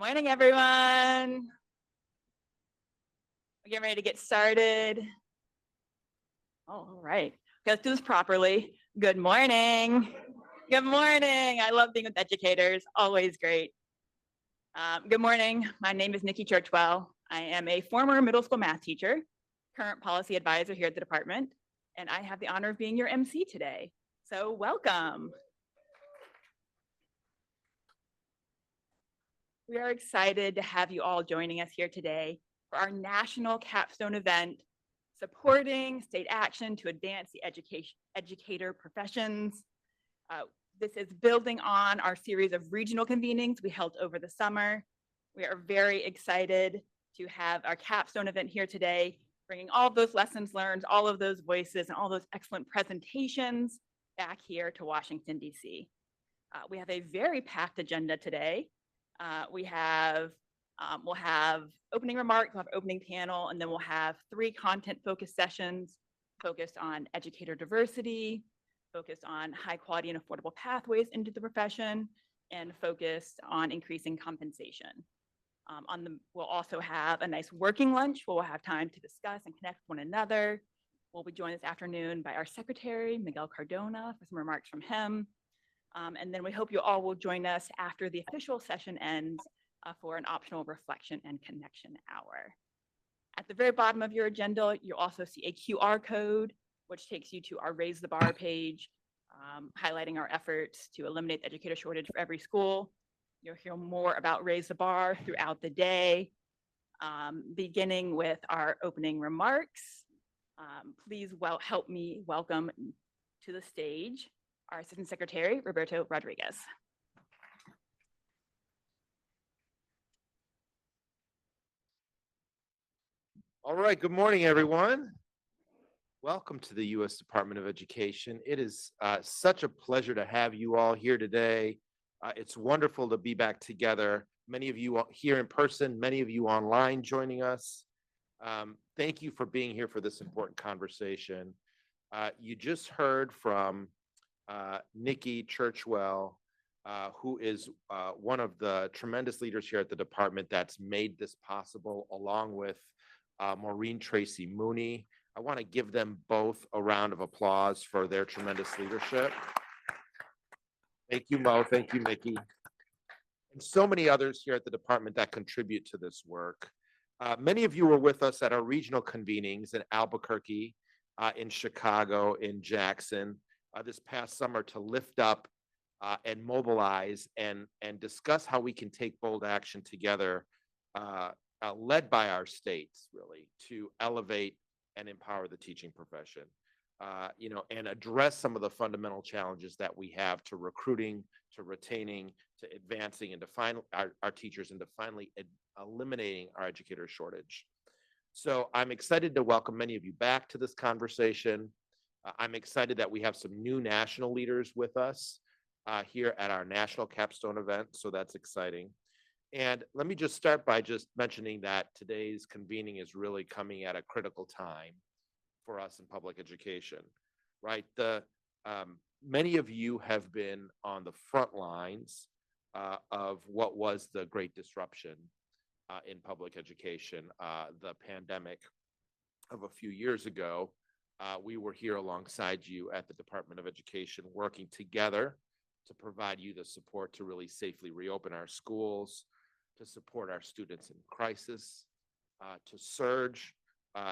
Morning, everyone. We're getting ready to get started. All right, let's do this properly. Good morning. Good morning. I love being with educators, always great. Good morning. My name is Nikki Churchwell. I am a former middle school math teacher, current policy advisor here at the department, and I have the honor of being your MC today. So welcome. We are excited to have you all joining us here today for our national capstone event, supporting state action to advance the educator professions. This is building on our series of regional convenings we held over the summer. We are very excited to have our capstone event here today, bringing all of those lessons learned, all of those voices, and all those excellent presentations back here to Washington, D.C. We have a very packed agenda today. We'll have opening remarks, we'll have opening panel, and then we'll have 3 content-focused sessions focused on educator diversity, focused on high quality and affordable pathways into the profession, and focused on increasing compensation. We'll also have a nice working lunch where we'll have time to discuss and connect with one another. We'll be joined this afternoon by our secretary, Miguel Cardona, for some remarks from him. And then we hope you all will join us after the official session ends for an optional reflection and connection hour. At the very bottom of your agenda, you'll also see a QR code, which takes you to our Raise the Bar page, highlighting our efforts to eliminate the educator shortage for every school. You'll hear more about Raise the Bar throughout the day, beginning with our opening remarks. Please help me welcome to the stage our Assistant Secretary, Roberto Rodriguez. All right, good morning, everyone. Welcome to the U.S. Department of Education. It is such a pleasure to have you all here today. It's wonderful to be back together. Many of you here in person, many of you online joining us. Thank you for being here for this important conversation. You just heard from Nikki Churchwell, who is one of the tremendous leaders here at the department that's made this possible, along with Maureen Tracy Mooney. I want to give them both a round of applause for their tremendous leadership. Thank you, Mo. Thank you, Nikki. And so many others here at the department that contribute to this work. Many of you were with us at our regional convenings in Albuquerque, in Chicago, in Jackson, this past summer to lift up and mobilize and discuss how we can take bold action together, led by our states, really, to elevate and empower the teaching profession, and address some of the fundamental challenges that we have to recruiting, to retaining, to advancing, and to find our teachers, and to finally eliminating our educator shortage. So I'm excited to welcome many of you back to this conversation. I'm excited that we have some new national leaders with us here at our national capstone event, so that's exciting. And let me just start by just mentioning that today's convening is really coming at a critical time for us in public education, right? Many of you have been on the front lines of what was the great disruption in public education, the pandemic of a few years ago. We were here alongside you at the Department of Education, working together to provide you the support to really safely reopen our schools, to support our students in crisis, to surge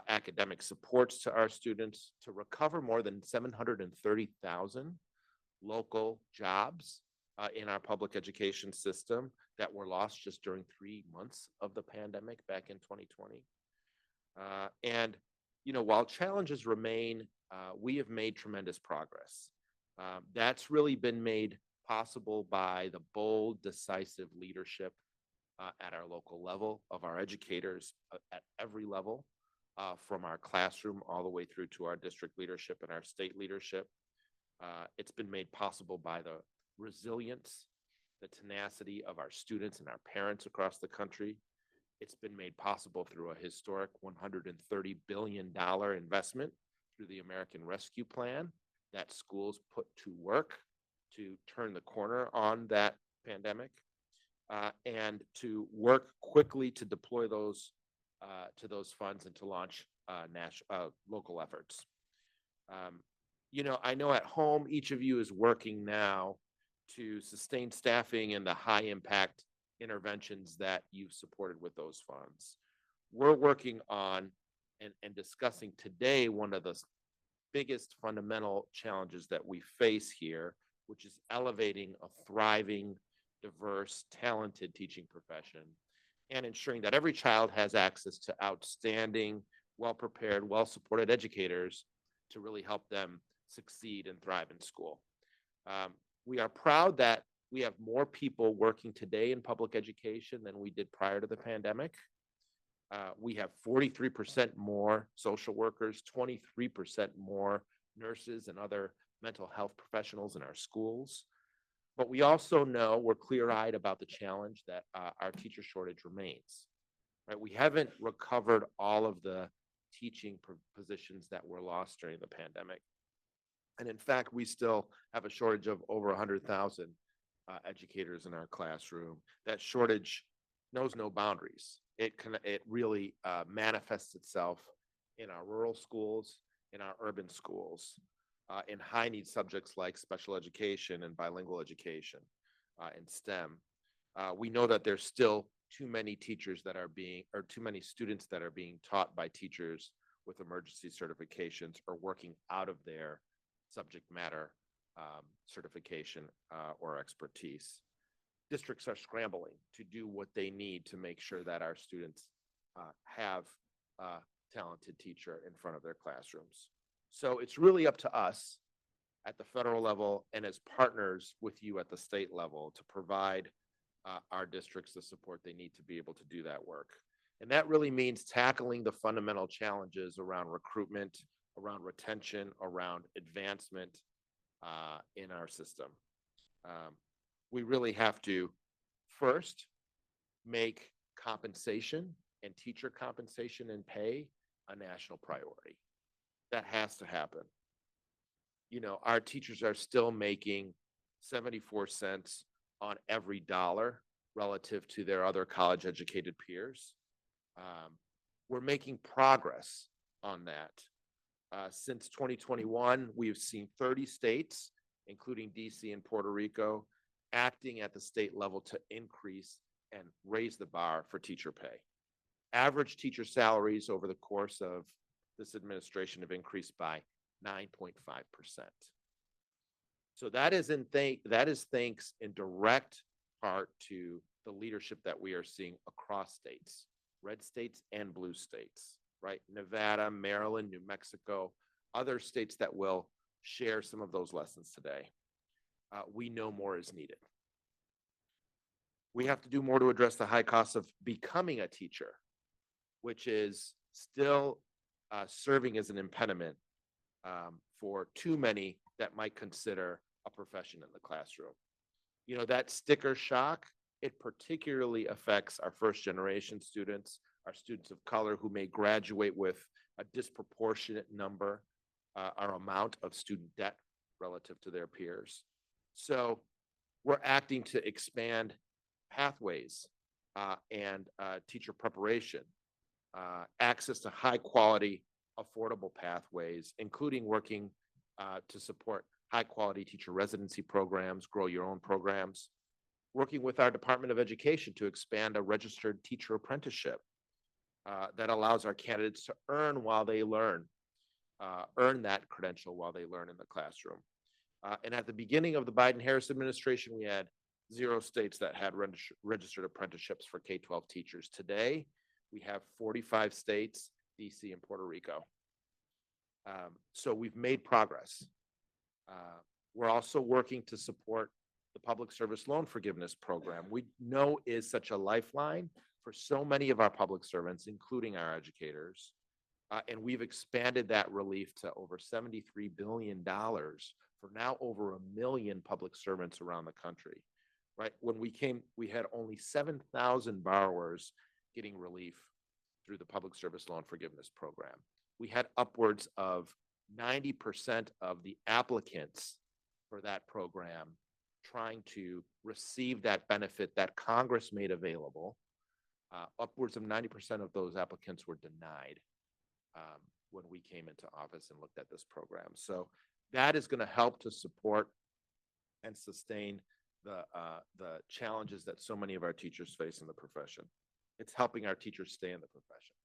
academic supports to our students, to recover more than 730,000 local jobs in our public education system that were lost just during 3 months of the pandemic back in 2020. And while challenges remain, we have made tremendous progress. That's really been made possible by the bold, decisive leadership at our local level of our educators at every level, from our classroom all the way through to our district leadership and our state leadership. It's been made possible by the resilience, the tenacity of our students and our parents across the country. It's been made possible through a historic $130 billion investment through the American Rescue Plan that schools put to work to turn the corner on that pandemic. and to work quickly to deploy those funds and to launch local efforts. Um, I know at home, each of you is working now to sustain staffing and the high impact interventions that you've supported with those funds. We're working on and discussing today one of the biggest fundamental challenges that we face here, which is elevating a thriving, diverse, talented teaching profession and ensuring that every child has access to outstanding, well prepared, well supported educators to really help them succeed and thrive in school. We are proud that we have more people working today in public education than we did prior to the pandemic. We have 43% more social workers, 23% more nurses and other mental health professionals in our schools. But we also know we're clear-eyed about the challenge that our teacher shortage remains. Right? We haven't recovered all of the teaching positions that were lost during the pandemic. And in fact, we still have a shortage of over 100,000 educators in our classroom. That shortage knows no boundaries. It really manifests itself in our rural schools, in our urban schools, in high need subjects like special education and bilingual education and STEM. We know that there's still too many teachers that are too many students that are being taught by teachers with emergency certifications or working out of their subject matter certification or expertise. Districts are scrambling to do what they need to make sure that our students have a talented teacher in front of their classrooms. So it's really up to us at the federal level and as partners with you at the state level to provide our districts the support they need to be able to do that work. And that really means tackling the fundamental challenges around recruitment, around retention, around advancement in our system. We really have to first make compensation and teacher compensation and pay a national priority. That has to happen. Our teachers are still making 74 cents on every dollar relative to their other college educated peers. We're making progress on that. Since 2021, we've seen 30 states, including DC and Puerto Rico, acting at the state level to increase and raise the bar for teacher pay. Average teacher salaries over the course of this administration have increased by 9.5%. So that is thanks in direct part to the leadership that we are seeing across states, red states and blue states, right? Nevada, Maryland, New Mexico, other states that will share some of those lessons today. We know more is needed. We have to do more to address the high cost of becoming a teacher, which is still serving as an impediment for too many that might consider a profession in the classroom. That sticker shock, it particularly affects our first generation students, our students of color who may graduate with a disproportionate number or amount of student debt relative to their peers. So we're acting to expand pathways and teacher preparation, access to high quality, affordable pathways, including working to support high quality teacher residency programs, grow your own programs, working with our Department of Education to expand a registered teacher apprenticeship that allows our candidates to earn while they learn, earn that credential while they learn in the classroom. And at the beginning of the Biden-Harris administration, we had 0 states that had registered apprenticeships for K-12 teachers. Today, we have 45 states, DC and Puerto Rico. So we've made progress. We're also working to support the public service loan forgiveness program. We know is such a lifeline for so many of our public servants, including our educators. And we've expanded that relief to over $73 billion for now over 1 million public servants around the country. Right? When we came, we had only 7,000 borrowers getting relief through the public service loan forgiveness program. We had upwards of 90% of the applicants for that program trying to receive that benefit that Congress made available. Upwards of 90% of those applicants were denied when we came into office and looked at this program. So that is going to help to support and sustain the challenges that so many of our teachers face in the profession. It's helping our teachers stay in the profession.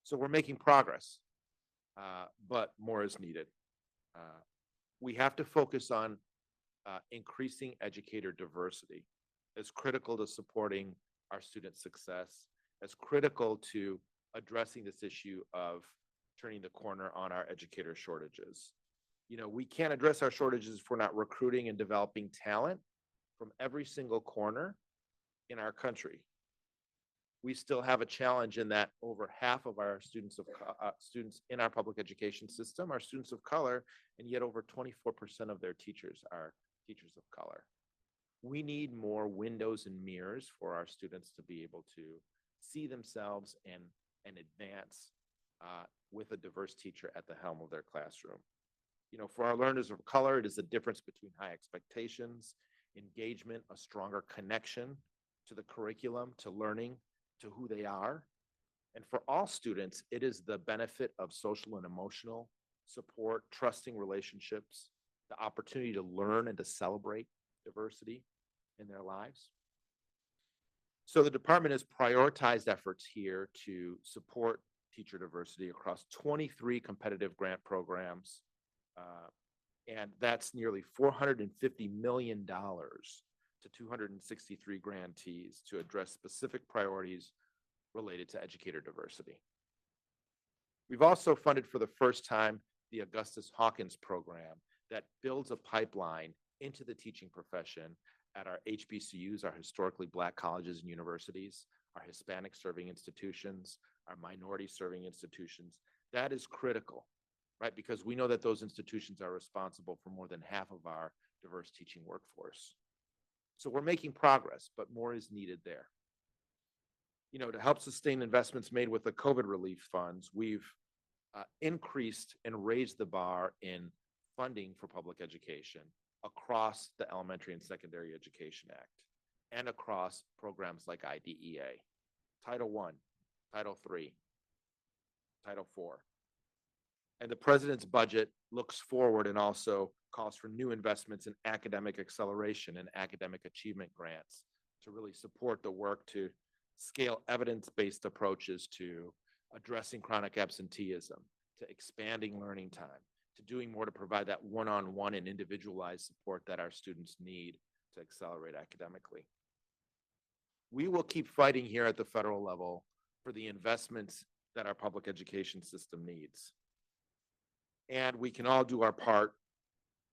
So we're making progress, but more is needed. We have to focus on increasing educator diversity. It's critical to supporting our student success. It's critical to addressing this issue of turning the corner on our educator shortages. You know, we can't address our shortages if we're not recruiting and developing talent from every single corner in our country. We still have a challenge in that over half of our students in our public education system are students of color, and yet over 24% of their teachers are teachers of color. We need more windows and mirrors for our students to be able to see themselves and advance with a diverse teacher at the helm of their classroom. You know, for our learners of color, it is the difference between high expectations, engagement, a stronger connection to the curriculum, to learning, to who they are. And for all students, it is the benefit of social and emotional support, trusting relationships, the opportunity to learn and to celebrate diversity in their lives. So the department has prioritized efforts here to support teacher diversity across 23 competitive grant programs. And that's nearly $450 million to 263 grantees to address specific priorities related to educator diversity. We've also funded for the first time the Augustus Hawkins program that builds a pipeline into the teaching profession at our HBCUs, our historically Black colleges and universities, our Hispanic serving institutions, our minority serving institutions. That is critical, right? Because we know that those institutions are responsible for more than half of our diverse teaching workforce. So we're making progress, but more is needed there. You know, to help sustain investments made with the COVID relief funds, we've increased and raised the bar in funding for public education across the Elementary and Secondary Education Act and across programs like IDEA, Title I, Title III, Title IV. And the president's budget looks forward and also calls for new investments in academic acceleration and academic achievement grants to really support the work to scale evidence-based approaches to addressing chronic absenteeism, to expanding learning time, to doing more to provide that one-on-one and individualized support that our students need to accelerate academically. We will keep fighting here at the federal level for the investments that our public education system needs. And we can all do our part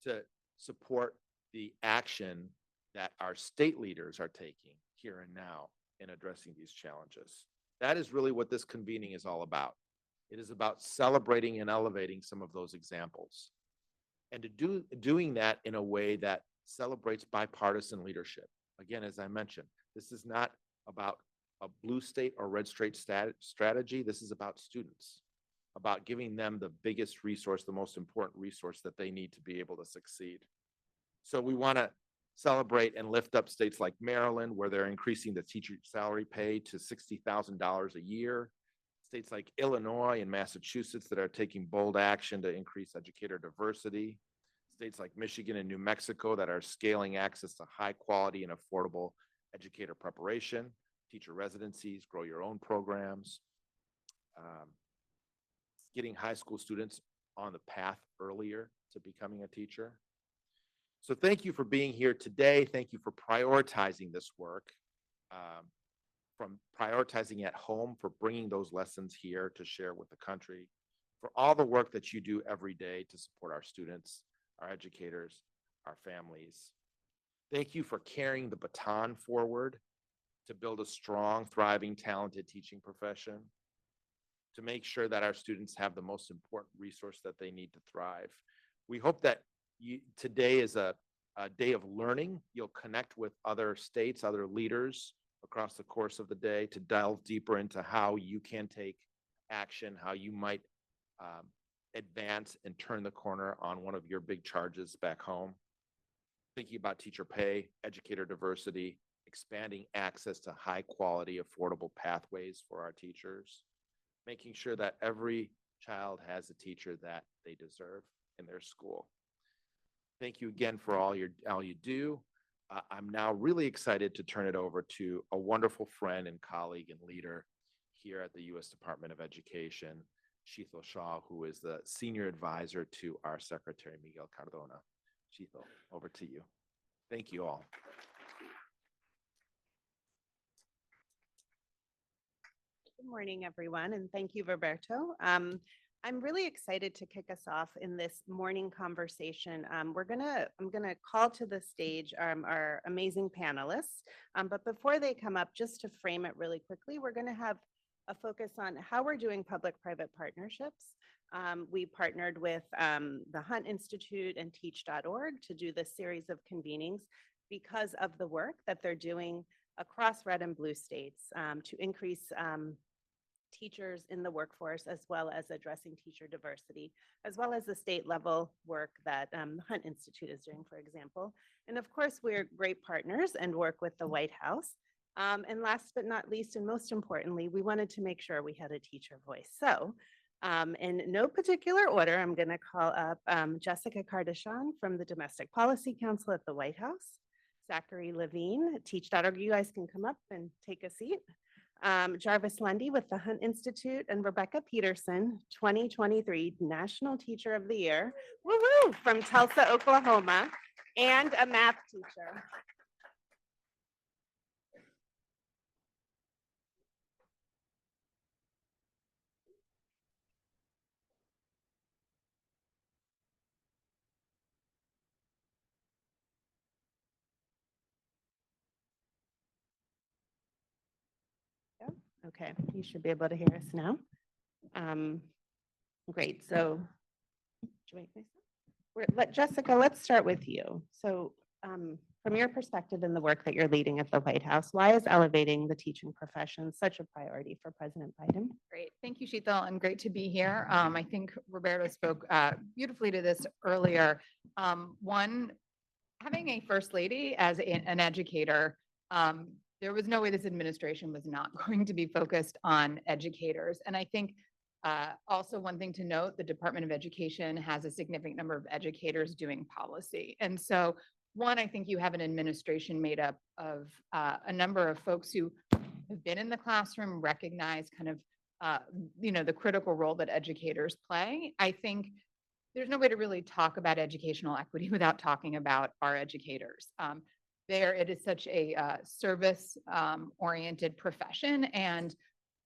to support the action that our state leaders are taking here and now in addressing these challenges. That is really what this convening is all about. It is about celebrating and elevating some of those examples, and to doing that in a way that celebrates bipartisan leadership. Again, as I mentioned, this is not about a blue state or red state strategy. This is about students, about giving them the biggest resource, the most important resource that they need to be able to succeed. So we want to celebrate and lift up states like Maryland, where they're increasing the teacher salary pay to $60,000 a year. States like Illinois and Massachusetts that are taking bold action to increase educator diversity. States like Michigan and New Mexico that are scaling access to high quality and affordable educator preparation, teacher residencies, grow your own programs, getting high school students on the path earlier to becoming a teacher. So thank you for being here today. Thank you for prioritizing this work, from prioritizing at home, for bringing those lessons here to share with the country, for all the work that you do every day to support our students, our educators, our families. Thank you for carrying the baton forward to build a strong, thriving, talented teaching profession, to make sure that our students have the most important resource that they need to thrive. We hope that today is a day of learning. You'll connect with other states, other leaders across the course of the day to delve deeper into how you can take action, how you might advance and turn the corner on one of your big charges back home. thinking about teacher pay, educator diversity, expanding access to high quality, affordable pathways for our teachers, making sure that every child has a teacher that they deserve in their school. Thank you again for all you do. I'm now really excited to turn it over to a wonderful friend and colleague and leader here at the U.S. Department of Education, Sheethal Shah, who is the senior advisor to our Secretary Miguel Cardona. Sheethal, over to you. Thank you all. Good morning, everyone, and thank you, Roberto. I'm really excited to kick us off in this morning conversation. I'm gonna call to the stage our amazing panelists, but before they come up, just to frame it really quickly, we're gonna have a focus on how we're doing public-private partnerships. We partnered with the Hunt Institute and Teach.org to do this series of convenings because of the work that they're doing across red and blue states to increase teachers in the workforce, as well as addressing teacher diversity, as well as the state level work that the Hunt Institute is doing, for example. And of course, we're great partners and work with the White House. And last but not least, and most importantly, we wanted to make sure we had a teacher voice. So in no particular order, I'm going to call up Jessica Kardashian from the Domestic Policy Council at the White House, Zachary Levine, Teach.org. You guys can come up and take a seat. Jarvis Lundy with the Hunt Institute, and Rebecca Peterson, 2023 National Teacher of the Year, woo-hoo, from Tulsa, Oklahoma, and a math teacher. Okay, you should be able to hear us now. Great, so Jessica, let's start with you. So from your perspective in the work that you're leading at the White House, why is elevating the teaching profession such a priority for President Biden? Great. Thank you, Sheethal, and great to be here. I think Roberto spoke beautifully to this earlier. One, having a first lady as an educator, there was no way this administration was not going to be focused on educators. And I think also one thing to note, the Department of Education has a significant number of educators doing policy. And so one, I think you have an administration made up of a number of folks who have been in the classroom, recognize kind of, the critical role that educators play. I think there's no way to really talk about educational equity without talking about our educators. It is such a service oriented profession, and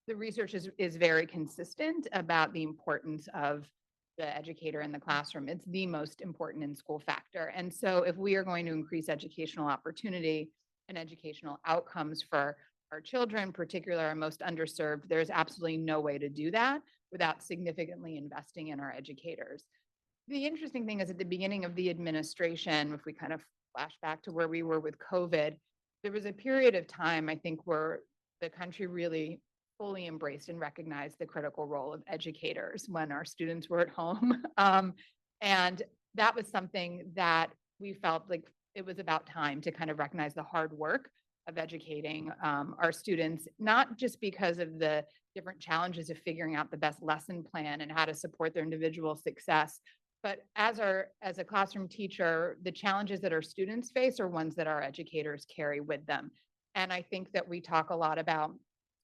the research is very consistent about the importance of the educator in the classroom. It's the most important in school factor. And so if we are going to increase educational opportunity and educational outcomes for our children, particularly our most underserved, there's absolutely no way to do that without significantly investing in our educators. The interesting thing is at the beginning of the administration, if we kind of flash back to where we were with COVID, there was a period of time, I think, where the country really fully embraced and recognized the critical role of educators when our students were at home. And that was something that we felt like it was about time to kind of recognize the hard work of educating our students, not just because of the different challenges of figuring out the best lesson plan and how to support their individual success, but as a classroom teacher, the challenges that our students face are ones that our educators carry with them. And I think that we talk a lot about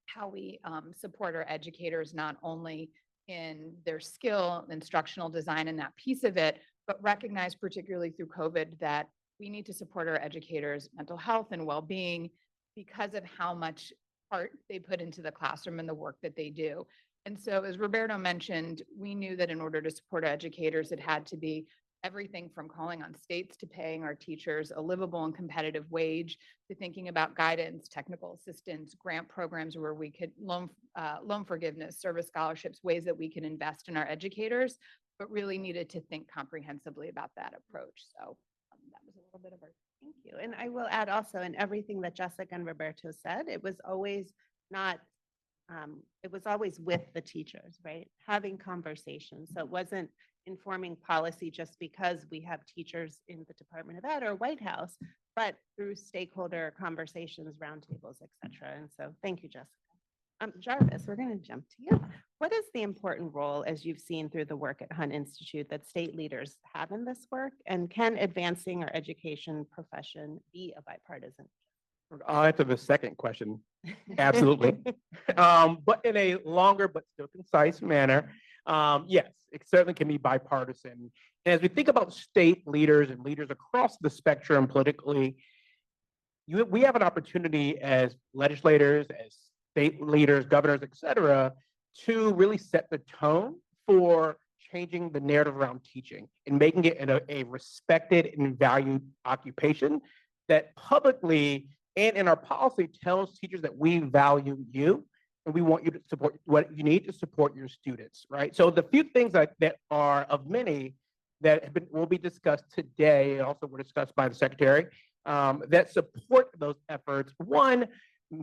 how we support our educators, not only in their skill, instructional design, and that piece of it, but recognize, particularly through COVID, that we need to support our educators' mental health and well-being because of how much heart they put into the classroom and the work that they do. And so, as Roberto mentioned, we knew that in order to support educators, it had to be everything from calling on states to paying our teachers a livable and competitive wage, to thinking about guidance, technical assistance, grant programs where we could loan forgiveness, service scholarships, ways that we can invest in our educators, but really needed to think comprehensively about that approach. So that was a little bit of our. Thank you. And I will add also in everything that Jessica and Roberto said, it was always not it was always with the teachers, right? Having conversations. So it wasn't informing policy just because we have teachers in the Department of Ed or White House, but through stakeholder conversations, roundtables, et cetera. And so thank you, Jessica. Jarvis, we're going to jump to you. What is the important role, as you've seen through the work at Hunt Institute, that state leaders have in this work? And can advancing our education profession be a bipartisan? I'll answer the second question. Absolutely. But in a longer but still concise manner, yes, it certainly can be bipartisan. And as we think about state leaders and leaders across the spectrum politically, we have an opportunity as legislators, as state leaders, governors, et cetera, to really set the tone for changing the narrative around teaching and making it a respected and valued occupation that publicly and in our policy tells teachers that we value you and we want you to support what you need to support your students, right? So the few things that are of many that will be discussed today and also were discussed by the secretary that support those efforts. One,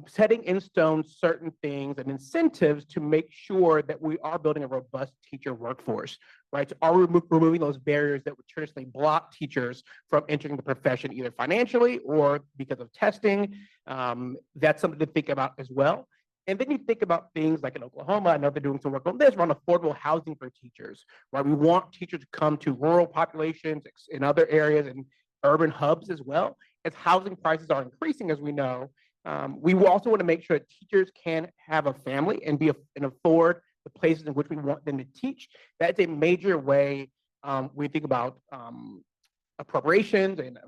setting in stone certain things and incentives to make sure that we are building a robust teacher workforce, right? So are we removing those barriers that would traditionally block teachers from entering the profession, either financially or because of testing? That's something to think about as well. And then you think about things like in Oklahoma, I know they're doing some work on this, around affordable housing for teachers, right? We want teachers to come to rural populations in other areas and urban hubs as well. As housing prices are increasing, as we know, we also want to make sure that teachers can have a family and and afford the places in which we want them to teach. That's a major way we think about appropriations and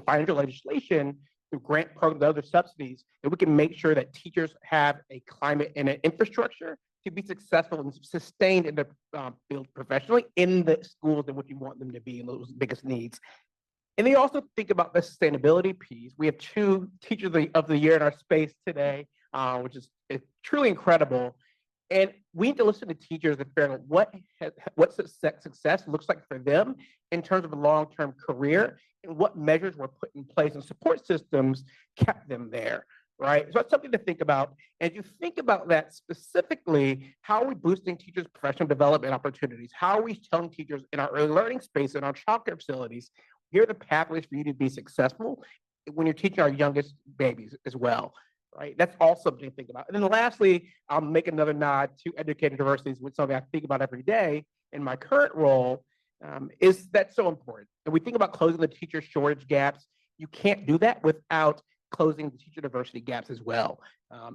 financial legislation through grant programs and other subsidies, that we can make sure that teachers have a climate and an infrastructure to be successful and sustained in the field professionally in the schools in which we want them to be in those biggest needs. And they also think about the sustainability piece. We have 2 teachers of the year in our space today, which is truly incredible. And we need to listen to teachers and figure out what success looks like for them in terms of a long-term career and what measures were put in place and support systems kept them there, right? So that's something to think about. As you think about that specifically, how are we boosting teachers' professional development opportunities? How are we telling teachers in our early learning space and our childcare facilities, here are the pathways for you to be successful when you're teaching our youngest babies as well, right? That's all something to think about. And then lastly, I'll make another nod to educator diversity, which is something I think about every day in my current role, is that's so important. And we think about closing the teacher shortage gaps. You can't do that without closing the teacher diversity gaps as well.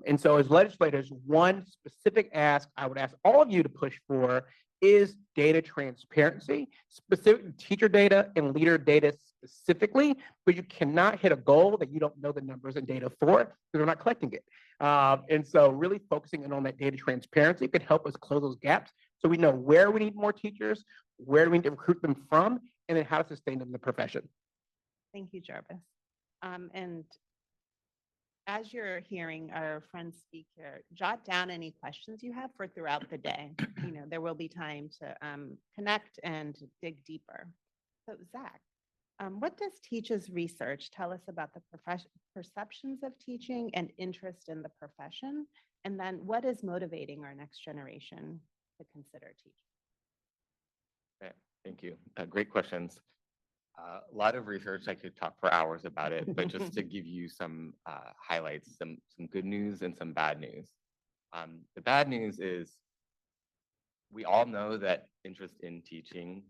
And so as legislators, one specific ask I would ask all of you to push for is data transparency, specific teacher data and leader data specifically, but you cannot hit a goal that you don't know the numbers and data for because we're not collecting it. And so really focusing in on that data transparency could help us close those gaps so we know where we need more teachers, where do we need to recruit them from, and then how to sustain them in the profession. Thank you, Jarvis. And as you're hearing our friends speak here, jot down any questions you have for throughout the day. There will be time to connect and dig deeper. So Zach, what does Teach's research tell us about the perceptions of teaching and interest in the profession? And then what is motivating our next generation to consider teaching? Okay, thank you. Great questions. A lot of research, I could talk for hours about it, but just to give you some highlights, some good news and some bad news. The bad news is we all know that interest in teaching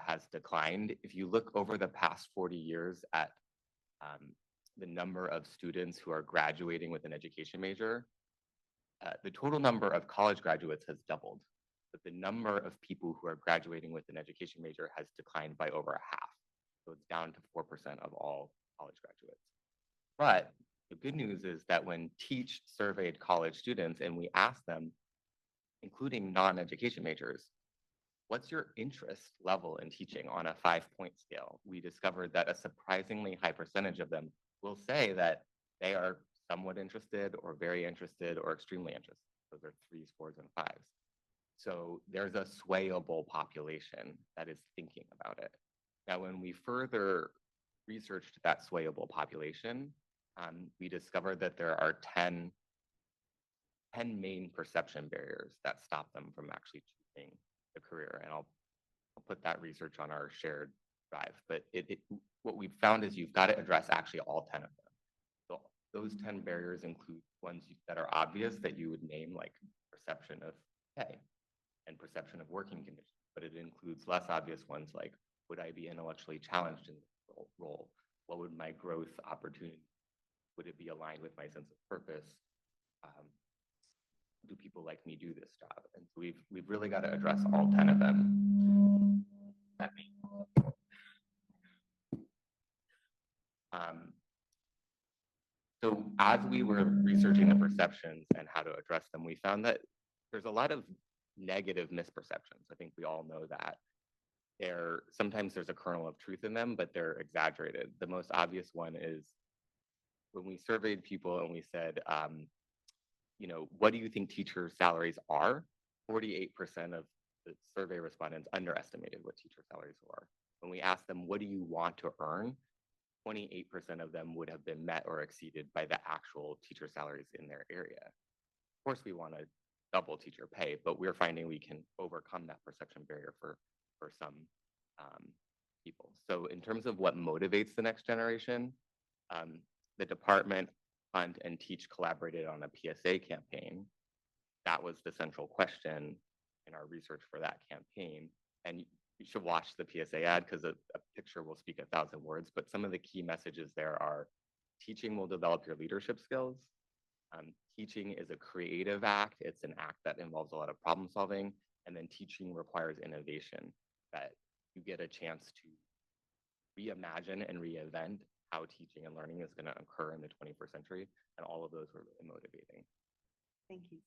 has declined. If you look over the past 40 years at the number of students who are graduating with an education major, the total number of college graduates has doubled, but the number of people who are graduating with an education major has declined by over half. So it's down to 4% of all college graduates. But the good news is that when Teach surveyed college students and we asked them, including non-education majors, what's your interest level in teaching on a 5-point scale? We discovered that a surprisingly high percentage of them will say that they are somewhat interested or very interested or extremely interested. Those are 3s, 4s, and 5s. So there's a swayable population that is thinking about it. Now, when we further researched that swayable population, we discovered that there are 10 10 main perception barriers that stop them from actually choosing a career. And I'll put that research on our shared drive. But what we've found is you've got to address actually all 10 of them. So those 10 barriers include ones that are obvious that you would name, like perception of pay and perception of working conditions. But it includes less obvious ones like, would I be intellectually challenged in this role? What would my growth opportunity? Would it be aligned with my sense of purpose? Do people like me do this job? And so we've really got to address all 10 of them. So as we were researching the perceptions and how to address them, we found that there's a lot of negative misperceptions. I think we all know that. Sometimes there's a kernel of truth in them, but they're exaggerated. The most obvious one is when we surveyed people and we said, what do you think teacher salaries are? 48% of the survey respondents underestimated what teacher salaries were. When we asked them, what do you want to earn? 28% of them would have been met or exceeded by the actual teacher salaries in their area. Of course, we want to double teacher pay, but we're finding we can overcome that perception barrier for some people. So in terms of what motivates the next generation, the department, Hunt, and Teach collaborated on a PSA campaign. That was the central question in our research for that campaign. And you should watch the PSA ad because a picture will speak 1,000 words, but some of the key messages there are teaching will develop your leadership skills. Teaching is a creative act. It's an act that involves a lot of problem solving. And then teaching requires innovation, that you get a chance to reimagine and reinvent how teaching and learning is going to occur in the 21st century. And all of those were really motivating. Thank you.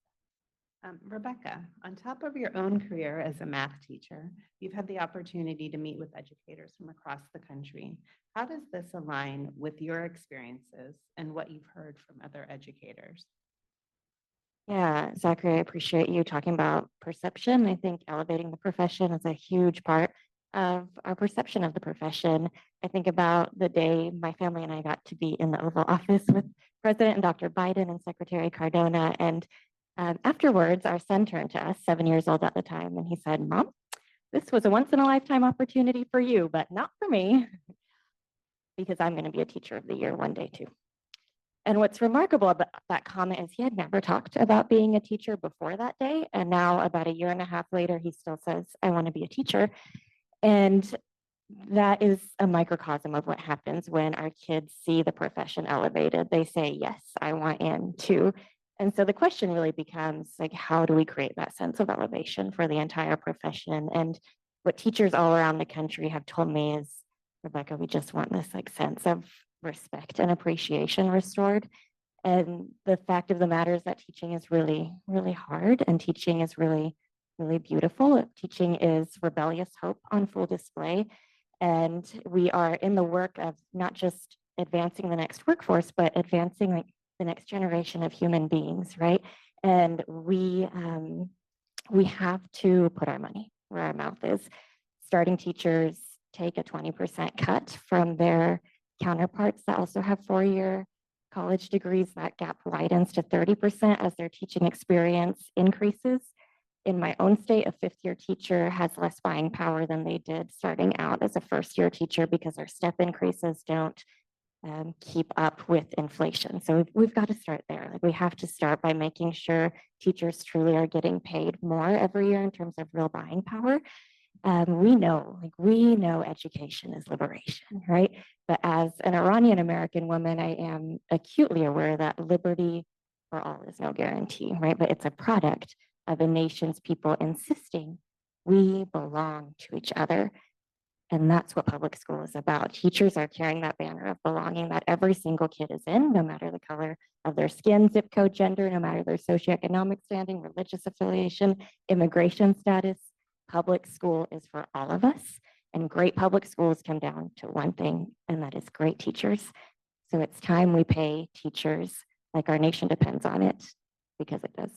Rebecca, on top of your own career as a math teacher, you've had the opportunity to meet with educators from across the country. How does this align with your experiences and what you've heard from other educators? Yeah, Zachary, I appreciate you talking about perception. I think elevating the profession is a huge part of our perception of the profession. I think about the day my family and I got to be in the Oval Office with President and Dr. Biden and Secretary Cardona. And afterwards, our son turned to us, 7 years old at the time, and he said, "Mom, this was a once in a lifetime opportunity for you, but not for me, because I'm going to be a teacher of the year one day too." And what's remarkable about that comment is he had never talked about being a teacher before that day. And now about 1.5 years later, he still says, "I want to be a teacher." And that is a microcosm of what happens when our kids see the profession elevated. They say, "Yes, I want in too." And so the question really becomes like, how do we create that sense of elevation for the entire profession? And what teachers all around the country have told me is, "Rebecca, we just want this like sense of respect and appreciation restored." And the fact of the matter is that teaching is really, really hard, and teaching is really, really beautiful. Teaching is rebellious hope on full display. And we are in the work of not just advancing the next workforce, but advancing like the next generation of human beings, right? And we have to put our money where our mouth is. Starting teachers take a 20% cut from their counterparts that also have 4-year college degrees. That gap widens to 30% as their teaching experience increases. In my own state, a 5th-year teacher has less buying power than they did starting out as a 1st-year teacher because our step increases don't keep up with inflation. So we've got to start there. Like we have to start by making sure teachers truly are getting paid more every year in terms of real buying power. We know education is liberation, right? But as an Iranian American woman, I am acutely aware that liberty for all is no guarantee, right? But it's a product of a nation's people insisting we belong to each other. And that's what public school is about. Teachers are carrying that banner of belonging that every single kid is in, no matter the color of their skin, zip code, gender, no matter their socioeconomic standing, religious affiliation, immigration status. Public school is for all of us. And great public schools come down to one thing, and that is great teachers. So it's time we pay teachers like our nation depends on it, because it does.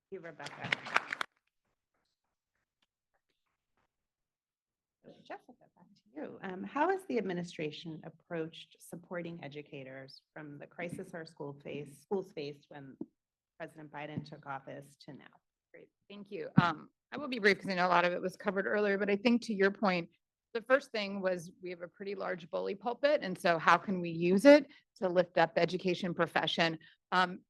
Thank you, Rebecca. Jessica, back to you. you. How has the administration approached supporting educators from the crisis our schools faced when President Biden took office to now? Great, thank you. I will be brief because I know a lot of it was covered earlier, but I think to your point, the first thing was we have a pretty large bully pulpit. And so how can we use it to lift up the education profession?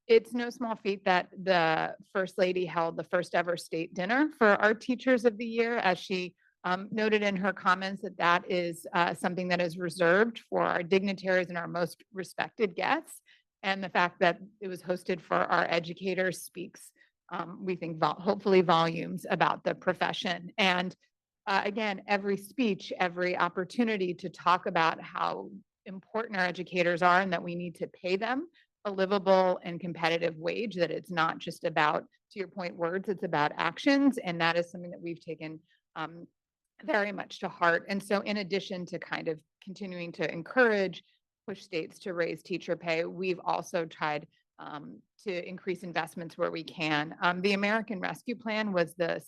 It's no small feat that the First Lady held the first ever state dinner for our Teachers of the Year, as she noted in her comments that that is something that is reserved for our dignitaries and our most respected guests. And the fact that it was hosted for our educators speaks, we think, hopefully volumes about the profession. And again, every speech, every opportunity to talk about how important our educators are and that we need to pay them a livable and competitive wage, that it's not just about, to your point, words, it's about actions. And that is something that we've taken very much to heart. And so in addition to kind of continuing to encourage, push states to raise teacher pay, we've also tried to increase investments where we can. The American Rescue Plan was the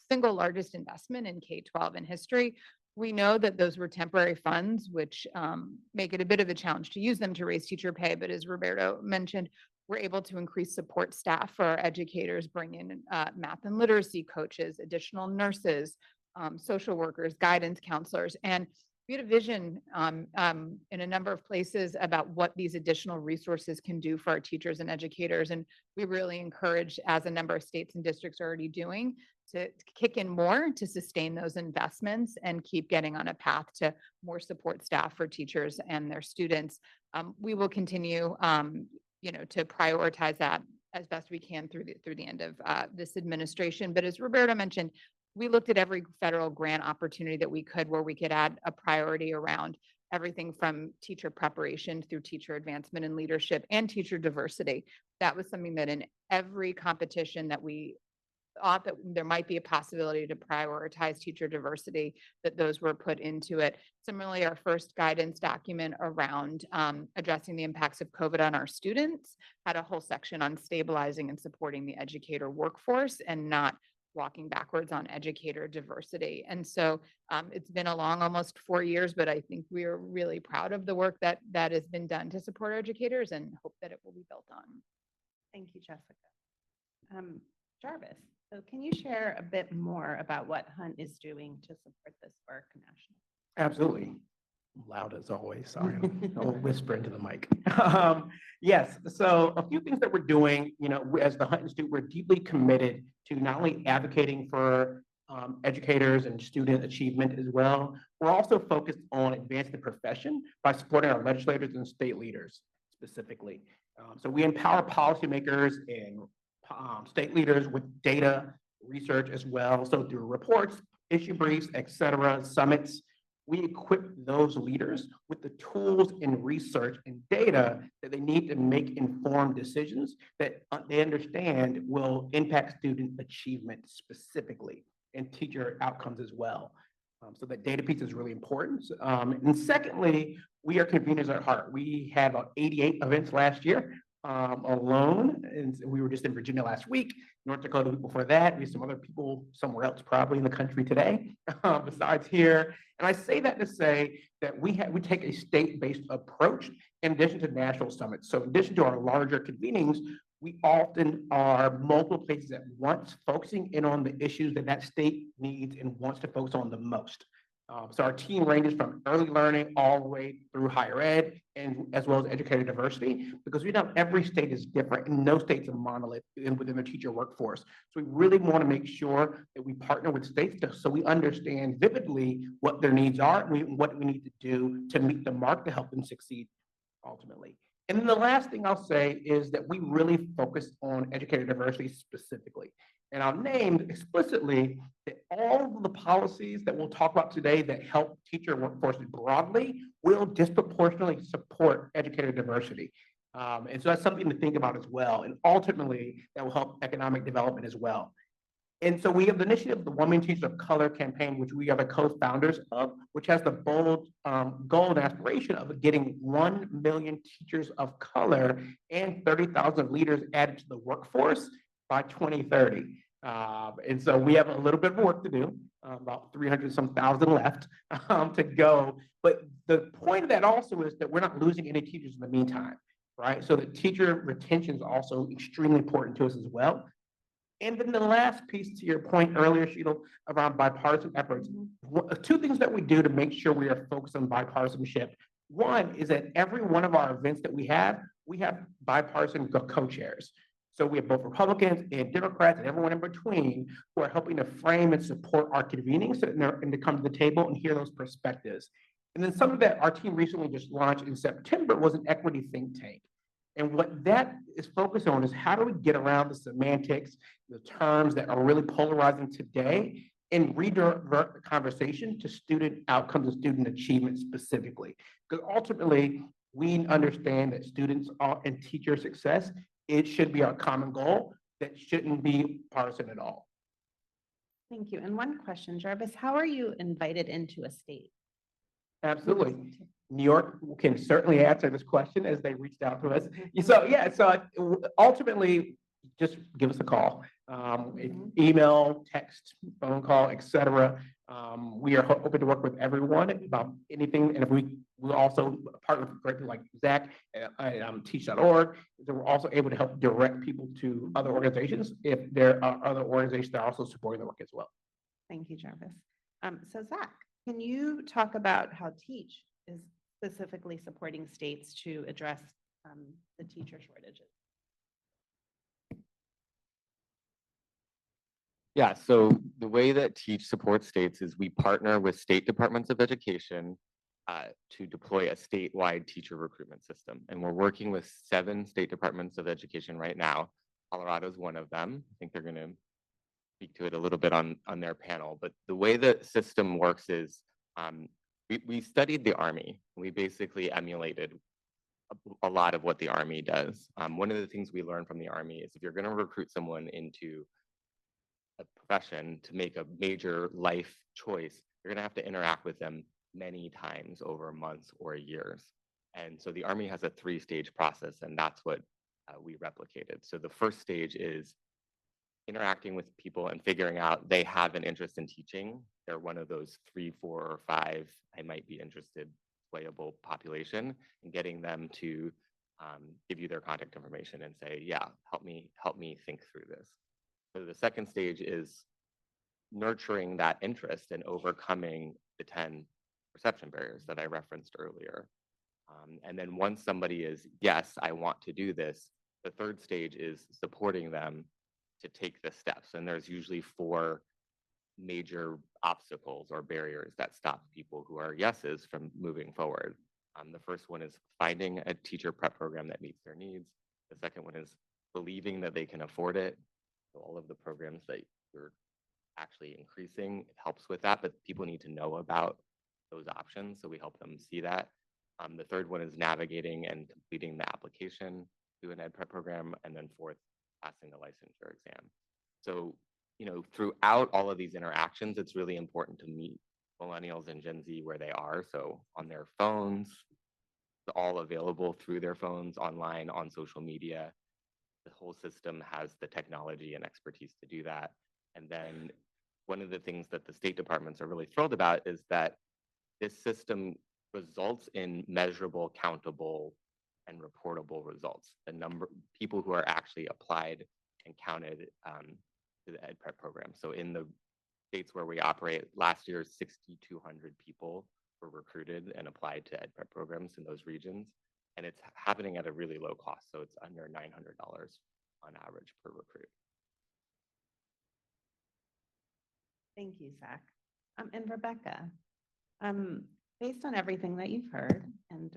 single largest investment in K-12 in history. We know that those were temporary funds, which make it a bit of a challenge to use them to raise teacher pay. But as Roberto mentioned, we're able to increase support staff for our educators, bring in math and literacy coaches, additional nurses, social workers, guidance counselors, and we had a vision in a number of places about what these additional resources can do for our teachers and educators. And we really encourage, as a number of states and districts are already doing, to kick in more to sustain those investments and keep getting on a path to more support staff for teachers and their students. We will continue, to prioritize that as best we can through the end of this administration. But as Roberto mentioned, we looked at every federal grant opportunity that we could, where we could add a priority around everything from teacher preparation through teacher advancement and leadership and teacher diversity. That was something that in every competition that we thought that there might be a possibility to prioritize teacher diversity, that those were put into it. Similarly, our first guidance document around addressing the impacts of COVID on our students had a whole section on stabilizing and supporting the educator workforce and not walking backwards on educator diversity. And so it's been a long, almost 4 years, but I think we are really proud of the work that has been done to support our educators and hope that it will be built on. Thank you, Jessica. Jarvis, so can you share a bit more about what Hunt is doing to support this work nationally? Absolutely. Loud as always. Sorry, I'll whisper into the mic. Yes, so a few things that we're doing, as the Hunt Institute, we're deeply committed to not only advocating for educators and student achievement as well, we're also focused on advancing the profession by supporting our legislators and state leaders specifically. So we empower policymakers and state leaders with data, research as well. So through reports, issue briefs, et cetera, summits, we equip those leaders with the tools and research and data that they need to make informed decisions that they understand will impact student achievement specifically and teacher outcomes as well. So that data piece is really important. And secondly, we are conveners at heart. We had about 88 events last year alone, and we were just in Virginia last week, North Dakota the week before that. We have some other people somewhere else probably in the country today besides here. And I say that to say that we take a state-based approach in addition to national summits. So in addition to our larger convenings, we often are multiple places at once, focusing in on the issues that state needs and wants to focus on the most. So our team ranges from early learning all the way through higher ed, and as well as educator diversity, because we know every state is different and no state's a monolith within the teacher workforce. So we really want to make sure that we partner with states so we understand vividly what their needs are and what we need to do to meet the mark to help them succeed ultimately. And then the last thing I'll say is that we really focus on educator diversity specifically. And I'll name explicitly that all of the policies that we'll talk about today that help teacher workforces broadly will disproportionately support educator diversity. And so that's something to think about as well. And ultimately, that will help economic development as well. And so we have the initiative, the Women Teachers of Color campaign, which we are the co-founders of, which has the bold goal and aspiration of getting 1 million teachers of color and 30,000 leaders added to the workforce by 2030. And so we have a little bit of work to do, about 300 some thousand left to go. But the point of that also is that we're not losing any teachers in the meantime, right? So the teacher retention is also extremely important to us as well. And then the last piece to your point earlier, Sheila, around bipartisan efforts, two things that we do to make sure we are focused on bipartisanship. One is that every one of our events that we have bipartisan co-chairs. So we have both Republicans and Democrats and everyone in between who are helping to frame and support our convenings and to come to the table and hear those perspectives. And then something that our team recently just launched in September was an equity think tank. And what that is focused on is how do we get around the semantics, the terms that are really polarizing today, and redirect the conversation to student outcomes and student achievement specifically. Because ultimately, we understand that students and teacher success, it should be our common goal. That shouldn't be partisan at all. Thank you. And one question, Jarvis, how are you invited into a state? Absolutely. New York can certainly answer this question as they reached out to us. So ultimately, just give us a call, email, text, phone call, etc. We are open to work with everyone about anything, and if we'll also partner with great people like Zach at teach.org. So we're also able to help direct people to other organizations if there are other organizations that are also supporting the work as well. Thank you, Jarvis. So Zach, can you talk about how Teach is specifically supporting states to address the teacher shortages? Yeah, so the way that Teach supports states is we partner with state departments of education to deploy a statewide teacher recruitment system. And we're working with 7 state departments of education right now. Colorado is one of them. I think they're going to speak to it a little bit on their panel. But the way the system works is we studied the Army. We basically emulated a lot of what the Army does. One of the things we learned from the Army is if you're going to recruit someone into a profession to make a major life choice, you're going to have to interact with them many times over months or years. And so the Army has a 3-stage process, and that's what we replicated. So the first stage is interacting with people and figuring out they have an interest in teaching. They're one of those 3, 4, or 5, I might be interested, playable population, and getting them to give you their contact information and say, yeah, help me think through this. So the second stage is nurturing that interest and overcoming the 10 perception barriers that I referenced earlier. And then once somebody is, yes, I want to do this, the third stage is supporting them to take the steps. And there's usually 4 major obstacles or barriers that stop people who are yeses from moving forward. The first one is finding a teacher prep program that meets their needs. The second one is believing that they can afford it. So all of the programs that you're actually increasing helps with that, but people need to know about those options, so we help them see that. The third one is navigating and completing the application to an ed prep program, and then fourth, passing the licensure exam. So, throughout all of these interactions, it's really important to meet millennials and Gen Z where they are. So on their phones, it's all available through their phones, online, on social media. The whole system has the technology and expertise to do that. And then one of the things that the state departments are really thrilled about is that this system results in measurable, countable, and reportable results. The number of people who are actually applied and counted to the ed prep program. So in the states where we operate, last year 6,200 people were recruited and applied to ed prep programs in those regions. And it's happening at a really low cost. So it's under $900 on average per recruit. Thank you, Zach. And Rebecca, based on everything that you've heard and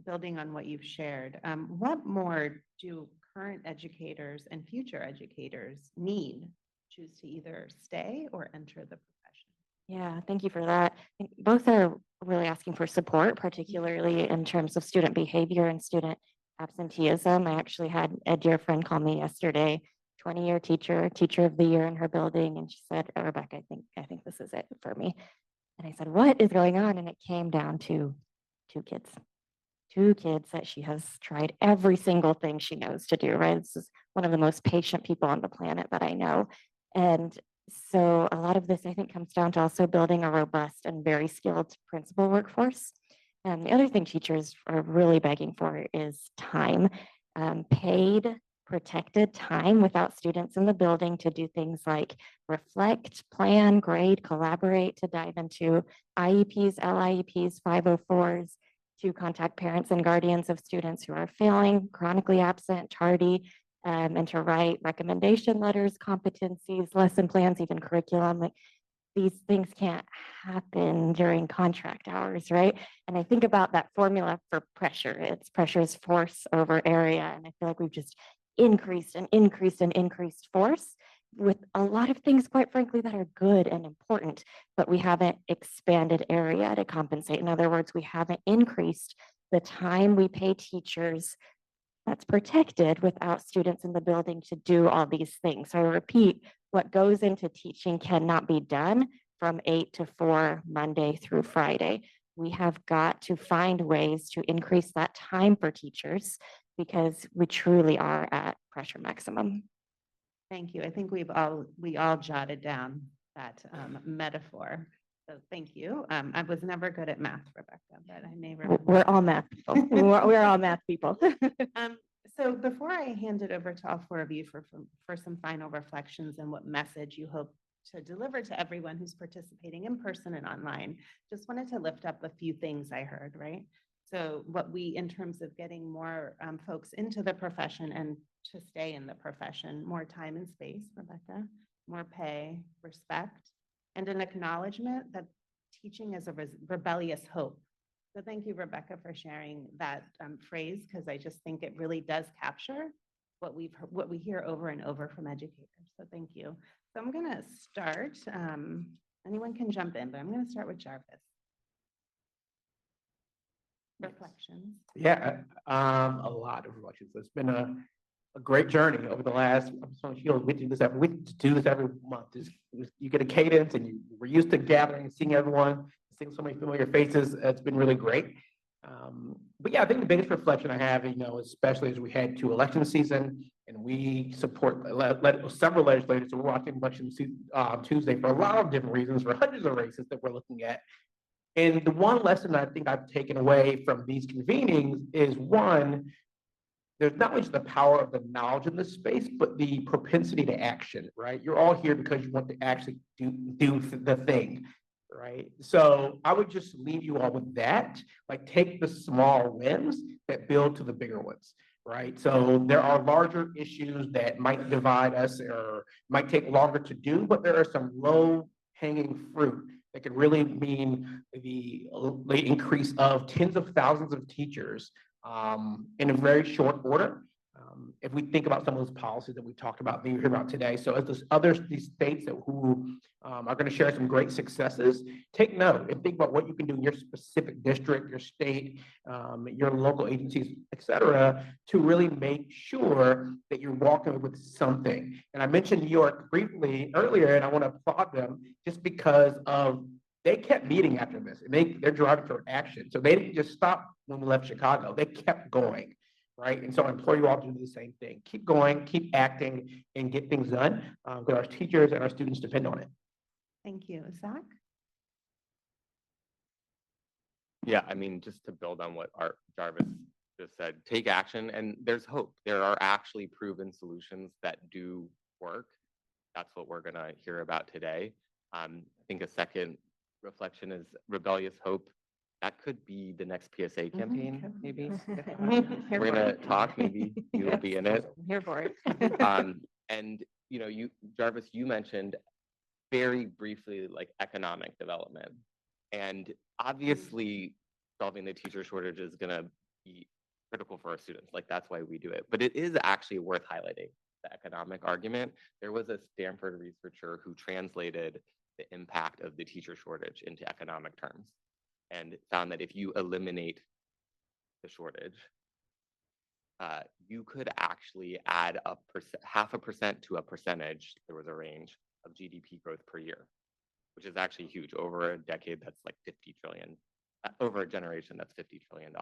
building on what you've shared, what more do current educators and future educators need to choose to either stay or enter the profession? Yeah, thank you for that. I think both are really asking for support, particularly in terms of student behavior and student absenteeism. I actually had a dear friend call me yesterday, 20-year teacher of the year in her building, and she said, "Oh, Rebecca, I think this is it for me." And I said, "What is going on?" And it came down to 2 kids. 2 kids that she has tried every single thing she knows to do, right? This is one of the most patient people on the planet that I know. And so a lot of this, I think, comes down to also building a robust and very skilled principal workforce. And the other thing teachers are really begging for is time, paid, protected time without students in the building to do things like reflect, plan, grade, collaborate, to dive into IEPs, LIEPs, 504s, to contact parents and guardians of students who are failing, chronically absent, tardy, and to write recommendation letters, competencies, lesson plans, even curriculum. Like, these things can't happen during contract hours, right? And I think about that formula for pressure. It's pressure is force over area. And I feel like we've just increased and increased and increased force with a lot of things, quite frankly, that are good and important, but we haven't expanded area to compensate. In other words, we haven't increased the time we pay teachers that's protected without students in the building to do all these things. So I repeat, what goes into teaching cannot be done from 8 to 4, Monday through Friday. We have got to find ways to increase that time for teachers because we truly are at pressure maximum. Thank you. I think we all jotted down that metaphor. So thank you. I was never good at math, Rebecca, but I may remember. We're all math people. We're all math people. So before I hand it over to all four of you for some final reflections and what message you hope to deliver to everyone who's participating in person and online, just wanted to lift up a few things I heard, right? So what we, in terms of getting more folks into the profession and to stay in the profession, more time and space, Rebecca, more pay, respect, and an acknowledgement that teaching is a rebellious hope. So thank you, Rebecca, for sharing that phrase, because I just think it really does capture what we hear over and over from educators. So thank you. So I'm going to start. Anyone can jump in, but I'm going to start with Jarvis. Reflections. Yeah, a lot of reflections. It's been a great journey over the last, I'm sorry, we do this every month. You get a cadence and we're used to gathering, seeing everyone, seeing so many familiar faces. It's been really great. But yeah, I think the biggest reflection I have, especially as we head to election season and we support several legislators. So we're watching election Tuesday for a lot of different reasons, for hundreds of races that we're looking at. And the one lesson I think I've taken away from these convenings is, one, there's not only the power of the knowledge in this space, but the propensity to action, right? You're all here because you want to actually do the thing, right? So I would just leave you all with that, like take the small wins that build to the bigger ones, right? So there are larger issues that might divide us or might take longer to do, but there are some low hanging fruit that could really mean the increase of tens of thousands of teachers in a very short order. If we think about some of those policies that we talked about, that you hear about today. So as these states who are going to share some great successes, take note and think about what you can do in your specific district, your state, your local agencies, et cetera, to really make sure that you're walking with something. And I mentioned New York briefly earlier, and I want to applaud them just because they kept meeting after this, and they're driving toward action. So they didn't just stop when we left Chicago. They kept going, right? And so I implore you all to do the same thing. Keep going, keep acting, and get things done because our teachers and our students depend on it. Thank you. Zach? Yeah, I mean, just to build on what Art Jarvis just said, take action, and there's hope. There are actually proven solutions that do work. That's what we're going to hear about today. I think a second reflection is rebellious hope. That could be the next PSA campaign, maybe. We're going to talk, maybe you'll be in it. I'm here for it. And, Jarvis, you mentioned very briefly, like economic development. And obviously, solving the teacher shortage is going to be critical for our students. Like, that's why we do it. But it is actually worth highlighting the economic argument. There was a Stanford researcher who translated the impact of the teacher shortage into economic terms and found that if you eliminate the shortage, you could actually add up 0.5% to a percentage. There was a range of GDP growth per year, which is actually huge. Over a decade, that's like 50 trillion. Over a generation, that's $50 trillion.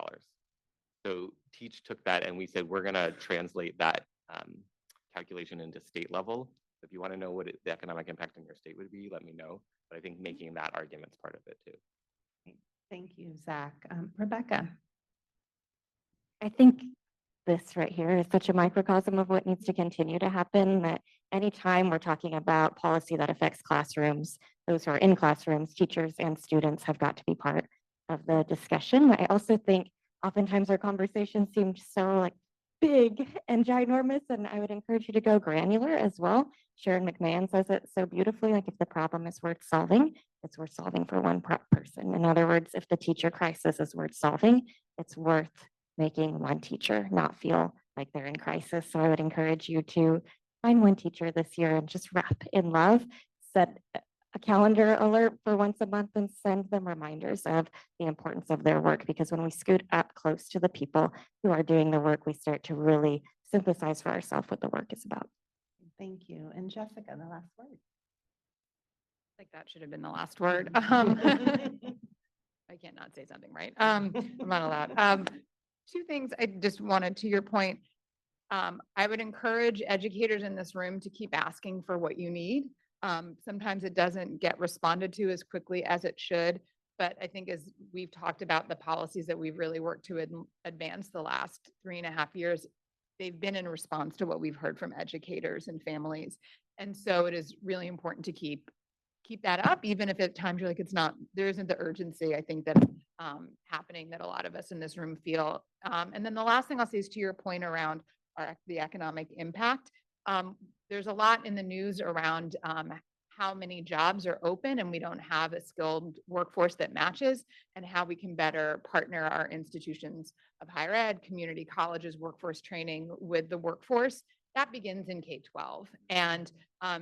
So Teach took that and we said, we're going to translate that calculation into state level. If you want to know what the economic impact in your state would be, let me know. But I think making that argument's part of it too. Thank you, Zach. Rebecca. I think this right here is such a microcosm of what needs to continue to happen, that anytime we're talking about policy that affects classrooms, those who are in classrooms, teachers and students have got to be part of the discussion. I also think oftentimes our conversations seem so like big and ginormous, and I would encourage you to go granular as well. Sharon McMahon says it so beautifully, like if the problem is worth solving, it's worth solving for one person. In other words, if the teacher crisis is worth solving, it's worth making one teacher not feel like they're in crisis. So I would encourage you to find one teacher this year and just wrap in love, set a calendar alert for once a month and send them reminders of the importance of their work. Because when we scoot up close to the people who are doing the work, we start to really synthesize for ourselves what the work is about. Thank you. And Jessica, the last word. Like that should have been the last word. I can't not say something, right? I'm not allowed. Two things I just wanted to your point. I would encourage educators in this room to keep asking for what you need. Sometimes it doesn't get responded to as quickly as it should, but I think as we've talked about the policies that we've really worked to advance the last 3.5 years, they've been in response to what we've heard from educators and families. And so it is really important to keep that up, even if at times you're like, there isn't the urgency, I think, that happening that a lot of us in this room feel. And then the last thing I'll say is to your point around the economic impact. There's a lot in the news around how many jobs are open and we don't have a skilled workforce that matches, and how we can better partner our institutions of higher ed, community colleges, workforce training with the workforce. That begins in K-12, and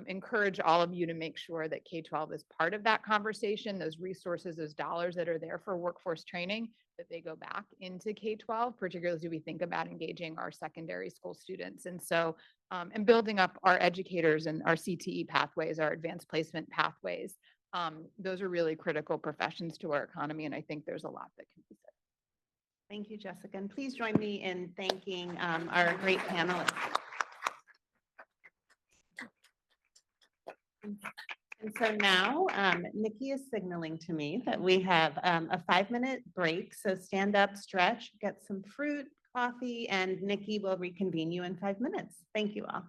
encourage all of you to make sure that K-12 is part of that conversation. Those resources, those dollars that are there for workforce training, that they go back into K-12, particularly as we think about engaging our secondary school students. And so, and building up our educators and our CTE pathways, our advanced placement pathways. Those are really critical professions to our economy, and I think there's a lot that can be said. Thank you, Jessica. And please join me in thanking our great panelists. And so now Nikki is signaling to me that we have a 5-minute break. So stand up, stretch, get some fruit, coffee, and Nikki will reconvene you in 5 minutes. Thank you all.